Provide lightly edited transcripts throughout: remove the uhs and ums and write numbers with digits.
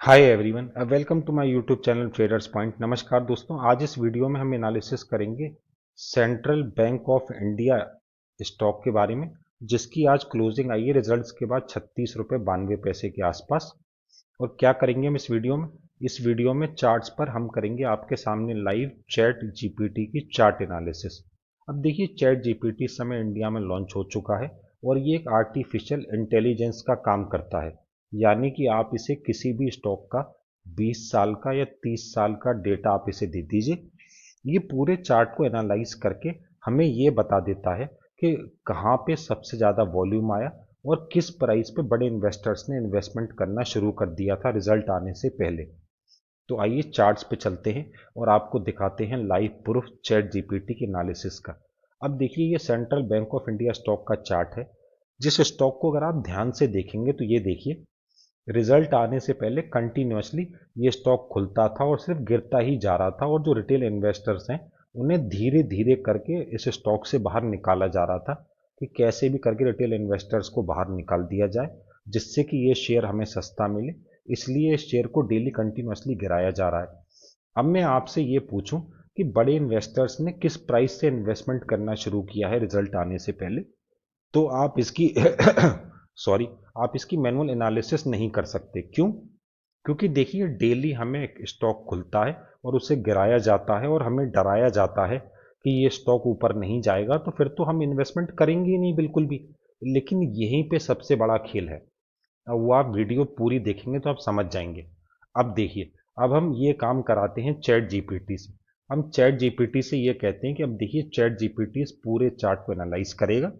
Hi everyone, welcome to my YouTube channel Traders Point. नमस्कार दोस्तों, आज इस वीडियो में हम एनालिसिस करेंगे central bank of India stock के बारे में, जिसकी आज क्लोजिंग आई है रिजल्ट्स के बाद 36 रुपये 92 पैसे के आसपास। और क्या करेंगे हम इस वीडियो में चार्ट्स पर हम करेंगे आपके सामने लाइव चैट जीपीटी की चार्ट एनालिसिस। अब देखिए, चैट जीपीटी इस समय इंडिया में लॉन्च हो चुका है और ये एक आर्टिफिशियल इंटेलिजेंस का काम करता है। यानी कि आप इसे किसी भी स्टॉक का 20 साल का या 30 साल का डेटा आप इसे दे दीजिए, ये पूरे चार्ट को एनालाइज करके हमें ये बता देता है कि कहाँ पे सबसे ज़्यादा वॉल्यूम आया और किस प्राइस पे बड़े इन्वेस्टर्स ने इन्वेस्टमेंट करना शुरू कर दिया था रिजल्ट आने से पहले। तो आइए चार्ट्स पे चलते हैं और आपको दिखाते हैं लाइव प्रूफ चैट जीपीटी के एनालिसिस का। अब देखिए, ये central bank of India stock का चार्ट है। जिस स्टॉक को अगर आप ध्यान से देखेंगे तो ये देखिए, रिजल्ट आने से पहले कंटिन्यूसली ये स्टॉक खुलता था और सिर्फ गिरता ही जा रहा था, और जो रिटेल इन्वेस्टर्स हैं उन्हें धीरे धीरे करके इस स्टॉक से बाहर निकाला जा रहा था कि कैसे भी करके रिटेल इन्वेस्टर्स को बाहर निकाल दिया जाए, जिससे कि ये शेयर हमें सस्ता मिले। इसलिए इस शेयर को डेली कंटिन्यूसली गिराया जा रहा है। अब मैं आपसे ये पूछूं कि बड़े इन्वेस्टर्स ने किस प्राइस से इन्वेस्टमेंट करना शुरू किया है रिजल्ट आने से पहले, तो आप इसकी सॉरी, आप इसकी मैनुअल एनालिसिस नहीं कर सकते। क्यों? क्योंकि देखिए, डेली हमें एक स्टॉक खुलता है और उसे गिराया जाता है और हमें डराया जाता है कि ये स्टॉक ऊपर नहीं जाएगा, तो फिर तो हम इन्वेस्टमेंट करेंगे ही नहीं बिल्कुल भी। लेकिन यहीं पे सबसे बड़ा खेल है। अब वो आप वीडियो पूरी देखेंगे तो आप समझ जाएंगे। अब देखिए, अब हम ये काम कराते हैं चैट जीपीटी से। हम चैट जीपीटी से ये कहते हैं कि अब देखिए, चैट जीपीटी इस पूरे चार्ट को एनालाइज करेगा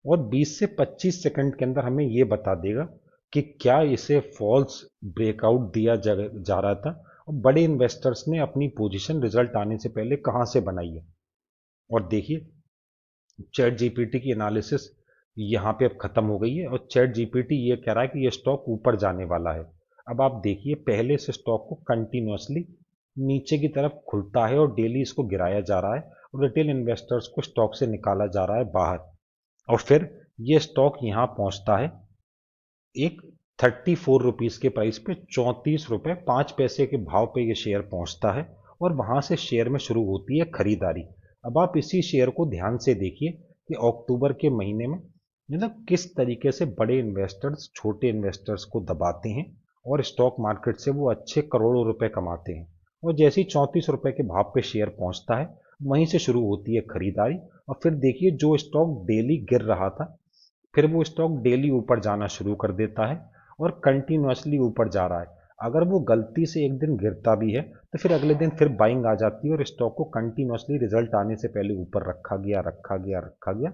और 20 से 25 सेकंड के अंदर हमें ये बता देगा कि क्या इसे फॉल्स ब्रेकआउट दिया जा रहा था और बड़े इन्वेस्टर्स ने अपनी पोजीशन रिजल्ट आने से पहले कहां से बनाई है। और देखिए, चैट जीपीटी की एनालिसिस यहाँ पे अब खत्म हो गई है और चैट जीपीटी ये कह रहा है कि ये स्टॉक ऊपर जाने वाला है। अब आप देखिए, पहले से स्टॉक को कंटिन्यूसली नीचे की तरफ खुलता है और डेली इसको गिराया जा रहा है और रिटेल इन्वेस्टर्स को स्टॉक से निकाला जा रहा है बाहर। और फिर ये स्टॉक यहाँ पहुंचता है एक 34 रुपीज़ के प्राइस पे, 34 रुपये 5 पैसे के भाव पे ये शेयर पहुंचता है और वहां से शेयर में शुरू होती है खरीदारी। अब आप इसी शेयर को ध्यान से देखिए कि अक्टूबर के महीने में मतलब किस तरीके से बड़े इन्वेस्टर्स छोटे इन्वेस्टर्स को दबाते हैं और स्टॉक मार्केट से वो अच्छे करोड़ों रुपए कमाते हैं। और जैसे ही 34 रुपये के भाव पे शेयर पहुंचता है, वहीं से शुरू होती है खरीदारी। और फिर देखिए, जो स्टॉक डेली गिर रहा था, फिर वो स्टॉक डेली ऊपर जाना शुरू कर देता है और कंटिन्यूसली ऊपर जा रहा है। अगर वो गलती से एक दिन गिरता भी है तो फिर अगले दिन फिर बाइंग आ जाती है और स्टॉक को कंटिन्यूसली रिजल्ट आने से पहले ऊपर रखा गया रखा गया रखा गया।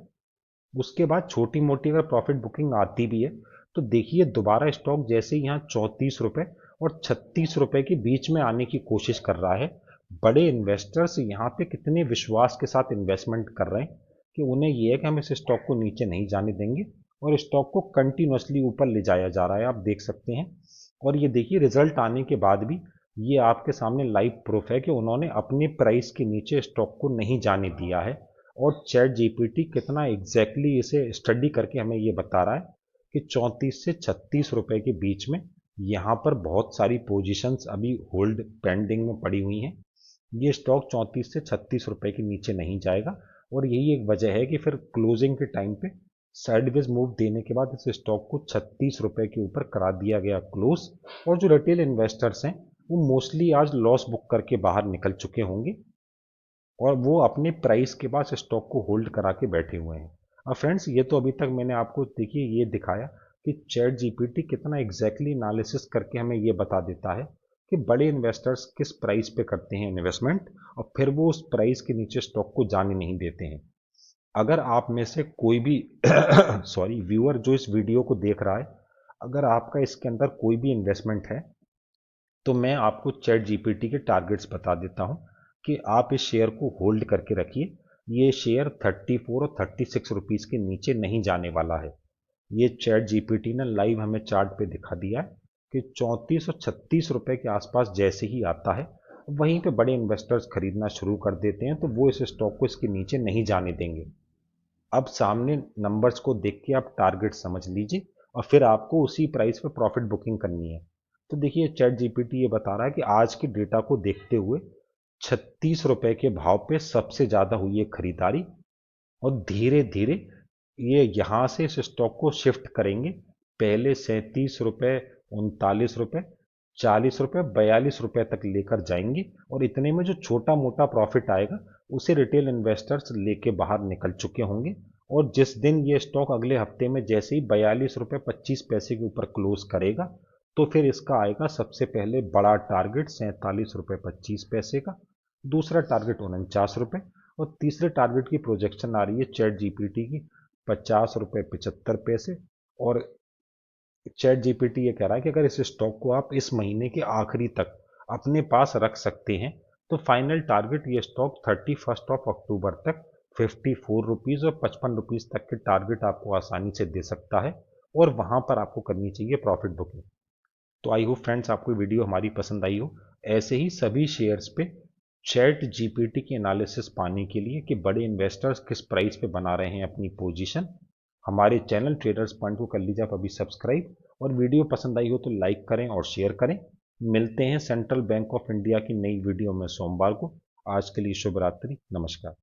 उसके बाद छोटी मोटी अगर प्रॉफिट बुकिंग आती भी है तो देखिए, दोबारा स्टॉक जैसे ही यहाँ 34 रुपये और 36 रुपये के बीच में आने की कोशिश कर रहा है। बड़े इन्वेस्टर्स यहाँ पे कितने विश्वास के साथ इन्वेस्टमेंट कर रहे हैं कि उन्हें यह है कि हम इस स्टॉक को नीचे नहीं जाने देंगे और स्टॉक को कंटिन्यूसली ऊपर ले जाया जा रहा है, आप देख सकते हैं। और ये देखिए, रिजल्ट आने के बाद भी ये आपके सामने लाइव प्रूफ है कि उन्होंने अपने प्राइस के नीचे स्टॉक को नहीं जाने दिया है। और चैट जीपीटी कितना एग्जैक्टली इसे स्टडी करके हमें ये बता रहा है कि 34 से 36 रुपए के बीच में यहाँ पर बहुत सारी पोजीशंस अभी होल्ड पेंडिंग में पड़ी हुई हैं। ये स्टॉक 34 से 36 रुपए के नीचे नहीं जाएगा और यही एक वजह है कि फिर क्लोजिंग के टाइम पे साइडवेज मूव देने के बाद इस स्टॉक को 36 रुपए के ऊपर करा दिया गया क्लोज। और जो रिटेल इन्वेस्टर्स हैं वो मोस्टली आज लॉस बुक करके बाहर निकल चुके होंगे और वो अपने प्राइस के पास स्टॉक को होल्ड करा के बैठे हुए हैं। अब फ्रेंड्स, ये तो अभी तक मैंने आपको देखिए ये दिखाया कि चैट जीपीटी कितना एग्जैक्टली एनालिसिस करके हमें ये बता देता है कि बड़े इन्वेस्टर्स किस प्राइस पे करते हैं इन्वेस्टमेंट और फिर वो उस प्राइस के नीचे स्टॉक को जाने नहीं देते हैं। अगर आप में से कोई भी सॉरी व्यूअर जो इस वीडियो को देख रहा है, अगर आपका इसके अंदर कोई भी इन्वेस्टमेंट है तो मैं आपको चैट जीपीटी के टारगेट्स बता देता हूं कि आप इस शेयर को होल्ड करके रखिए। ये शेयर 34 और 36 रुपीज़ के नीचे नहीं जाने वाला है। ये चैट जीपीटी ने लाइव हमें चार्ट पे दिखा दिया है कि 34 और 36 रुपए के आसपास जैसे ही आता है, वहीं पे बड़े इन्वेस्टर्स खरीदना शुरू कर देते हैं, तो वो इस स्टॉक को इसके नीचे नहीं जाने देंगे। अब सामने नंबर्स को देख के आप टारगेट समझ लीजिए और फिर आपको उसी प्राइस पे प्रॉफिट बुकिंग करनी है। तो देखिए चैट जीपीटी ये बता रहा है कि आज के डेटा को देखते हुए 36 रुपए के भाव पे सबसे ज़्यादा हुई है खरीदारी, और धीरे धीरे ये यहाँ से इस स्टॉक को शिफ्ट करेंगे। पहले 37 रुपए, 39 रुपए, 40 रुपए, 42 रुपए तक लेकर जाएंगे, और इतने में जो छोटा मोटा प्रॉफिट आएगा उसे रिटेल इन्वेस्टर्स लेके बाहर निकल चुके होंगे। और जिस दिन ये स्टॉक अगले हफ्ते में जैसे ही 42 रुपए 25 पैसे के ऊपर क्लोज करेगा, तो फिर इसका आएगा सबसे पहले बड़ा टारगेट 47 रुपए 25 पैसे का, दूसरा टारगेट 49 रुपए, और तीसरे टारगेट की प्रोजेक्शन आ रही है चैट जीपीटी की 50 रुपए 75 पैसे। और चैट जीपीटी ये कह रहा है कि अगर इस स्टॉक को आप इस महीने के आखिरी तक अपने पास रख सकते हैं, तो फाइनल टारगेट ये स्टॉक 31 अक्टूबर तक 54 रुपीज़ और 55 रुपीज़ तक के टारगेट आपको आसानी से दे सकता है, और वहां पर आपको करनी चाहिए प्रॉफिट बुकिंग। तो आई होप फ्रेंड्स आपको वीडियो हमारी पसंद आई हो। ऐसे ही सभी शेयर्स पे चैट जीपीटी की एनालिसिस पाने के लिए कि बड़े इन्वेस्टर्स किस प्राइस पे बना रहे हैं अपनी पोजीशन, हमारे चैनल ट्रेडर्स पॉइंट को कर लीजिए आप अभी सब्सक्राइब, और वीडियो पसंद आई हो तो लाइक करें और शेयर करें। मिलते हैं सेंट्रल बैंक ऑफ इंडिया की नई वीडियो में सोमवार को। आज के लिए शुभ रात्रि, नमस्कार।